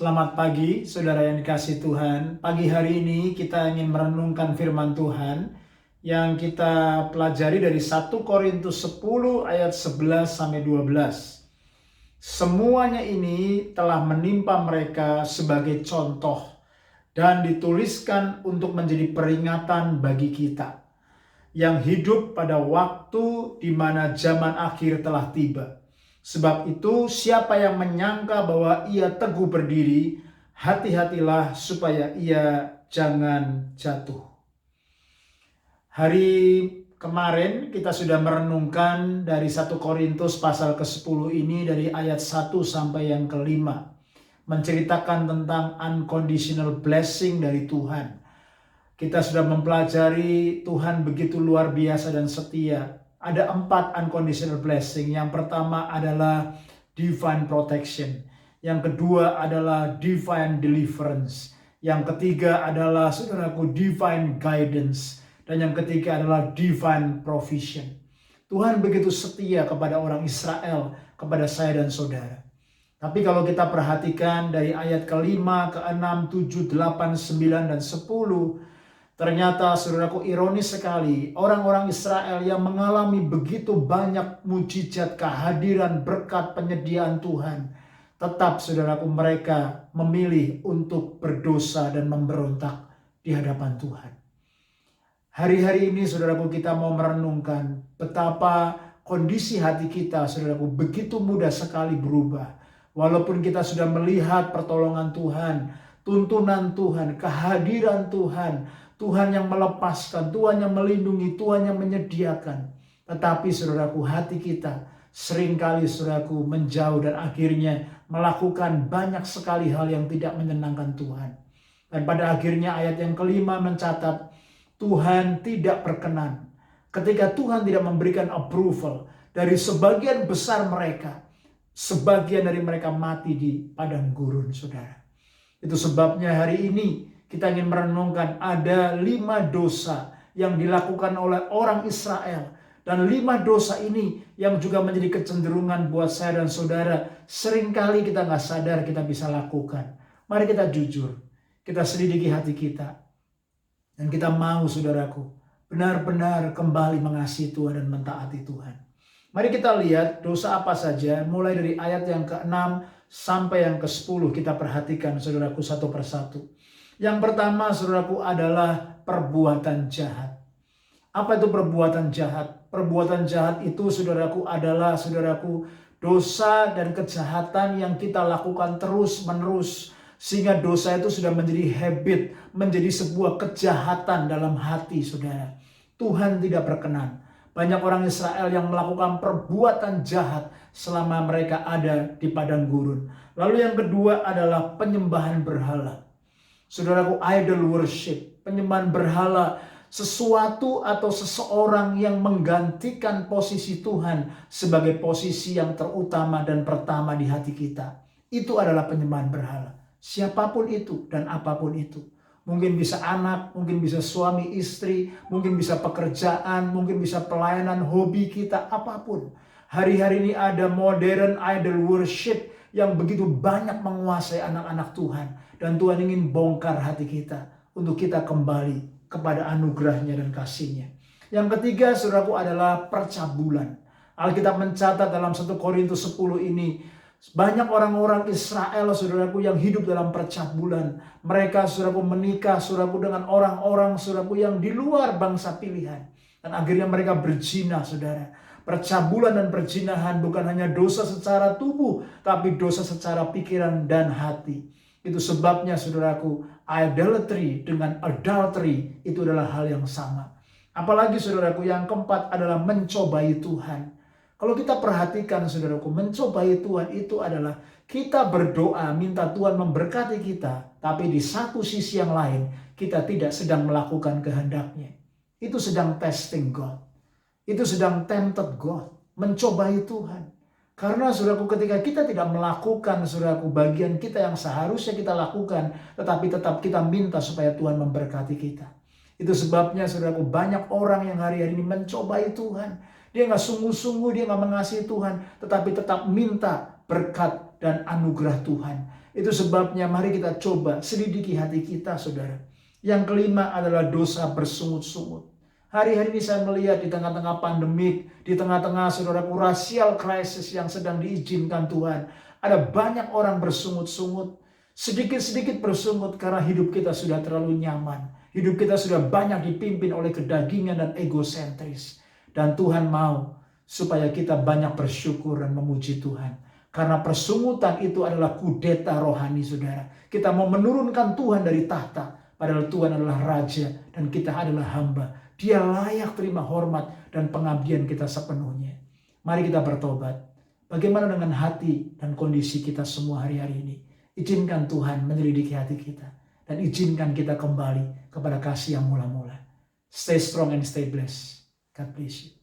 Selamat pagi, saudara yang dikasihi Tuhan. Pagi hari ini kita ingin merenungkan firman Tuhan yang kita pelajari dari 1 Korintus 10 ayat 11 sampai 12. Semuanya ini telah menimpa mereka sebagai contoh dan dituliskan untuk menjadi peringatan bagi kita yang hidup pada waktu di mana zaman akhir telah tiba. Sebab itu, siapa yang menyangka bahwa ia teguh berdiri, hati-hatilah supaya ia jangan jatuh. Hari kemarin kita sudah merenungkan dari 1 Korintus pasal ke-10 ini dari ayat 1 sampai yang ke-5. Menceritakan tentang unconditional blessing dari Tuhan. Kita sudah mempelajari Tuhan begitu luar biasa dan setia. Ada 4 unconditional blessing. Yang pertama adalah divine protection. Yang kedua adalah divine deliverance. Yang ketiga adalah, saudaraku, divine guidance. Dan yang ketiga adalah divine provision. Tuhan begitu setia kepada orang Israel, kepada saya dan saudara. Tapi kalau kita perhatikan dari ayat ke-5, ke-6, 7, 8, 9, dan 10, ternyata, saudaraku, ironis sekali, orang-orang Israel yang mengalami begitu banyak mujizat, kehadiran, berkat, penyediaan Tuhan, tetap, saudaraku, mereka memilih untuk berdosa dan memberontak di hadapan Tuhan. Hari-hari ini, saudaraku, kita mau merenungkan betapa kondisi hati kita, saudaraku, begitu mudah sekali berubah. Walaupun kita sudah melihat pertolongan Tuhan, tuntunan Tuhan, kehadiran Tuhan, Tuhan yang melepaskan, Tuhan yang melindungi, Tuhan yang menyediakan. Tetapi, saudaraku, hati kita seringkali, saudaraku, menjauh dan akhirnya melakukan banyak sekali hal yang tidak menyenangkan Tuhan. Dan pada akhirnya ayat yang ke-5 mencatat, Tuhan tidak berkenan. Ketika Tuhan tidak memberikan approval dari sebagian besar mereka, sebagian dari mereka mati di padang gurun, saudara. Itu sebabnya hari ini kita ingin merenungkan ada 5 dosa yang dilakukan oleh orang Israel. Dan 5 dosa ini yang juga menjadi kecenderungan buat saya dan saudara. Seringkali kita nggak sadar kita bisa lakukan. Mari kita jujur. Kita selidiki hati kita. Dan kita mau, saudaraku, benar-benar kembali mengasihi Tuhan dan mentaati Tuhan. Mari kita lihat dosa apa saja. Mulai dari ayat yang ke-6 sampai yang ke-10 kita perhatikan, saudaraku, satu persatu. Yang pertama, saudaraku, adalah perbuatan jahat. Apa itu perbuatan jahat? Perbuatan jahat itu, saudaraku, adalah, saudaraku, dosa dan kejahatan yang kita lakukan terus-menerus. Sehingga dosa itu sudah menjadi habit, menjadi sebuah kejahatan dalam hati, saudara. Tuhan tidak berkenan. Banyak orang Israel yang melakukan perbuatan jahat selama mereka ada di padang gurun. Lalu yang kedua adalah penyembahan berhala. Saudaraku, idol worship, penyembahan berhala, sesuatu atau seseorang yang menggantikan posisi Tuhan sebagai posisi yang terutama dan pertama di hati kita. Itu adalah penyembahan berhala. Siapapun itu dan apapun itu. Mungkin bisa anak, mungkin bisa suami istri, mungkin bisa pekerjaan, mungkin bisa pelayanan, hobi kita, apapun. Hari-hari ini ada modern idol worship yang begitu banyak menguasai anak-anak Tuhan. Dan Tuhan ingin bongkar hati kita untuk kita kembali kepada anugerahnya dan kasihnya. Yang ketiga, saudaraku, adalah percabulan. Alkitab mencatat dalam 1 Korintus 10 ini, banyak orang-orang Israel, saudaraku, yang hidup dalam percabulan. Mereka, saudaraku, menikah, saudaraku, dengan orang-orang, saudaraku, yang di luar bangsa pilihan. Dan akhirnya mereka berzina, saudara. Percabulan dan perzinahan bukan hanya dosa secara tubuh, tapi dosa secara pikiran dan hati. Itu sebabnya, saudaraku, idolatry dengan adultery itu adalah hal yang sama. Apalagi, saudaraku, yang keempat adalah mencobai Tuhan. Kalau kita perhatikan, saudaraku, mencobai Tuhan itu adalah kita berdoa minta Tuhan memberkati kita, tapi di satu sisi yang lain kita tidak sedang melakukan kehendaknya. Itu sedang testing God. Itu sedang tempted God, mencobai Tuhan. Karena, saudaraku, ketika kita tidak melakukan, saudaraku, bagian kita yang seharusnya kita lakukan, tetapi tetap kita minta supaya Tuhan memberkati kita. Itu sebabnya, saudaraku, banyak orang yang hari-hari ini mencobai Tuhan. Dia nggak sungguh-sungguh, dia nggak mengasihi Tuhan, tetapi tetap minta berkat dan anugerah Tuhan. Itu sebabnya mari kita coba selidiki hati kita, saudara. Yang kelima adalah dosa bersungut-sungut. Hari-hari ini saya melihat di tengah-tengah pandemik, di tengah-tengah saudaraku rasial krisis yang sedang diizinkan Tuhan. Ada banyak orang bersungut-sungut, sedikit-sedikit bersungut karena hidup kita sudah terlalu nyaman. Hidup kita sudah banyak dipimpin oleh kedagingan dan egosentris. Dan Tuhan mau supaya kita banyak bersyukur dan memuji Tuhan. Karena persungutan itu adalah kudeta rohani, saudara. Kita mau menurunkan Tuhan dari tahta. Padahal Tuhan adalah Raja dan kita adalah hamba. Dia layak terima hormat dan pengabdian kita sepenuhnya. Mari kita bertobat. Bagaimana dengan hati dan kondisi kita semua hari-hari ini? Izinkan Tuhan menyelidiki hati kita. Dan izinkan kita kembali kepada kasih yang mula-mula. Stay strong and stay blessed. God bless you.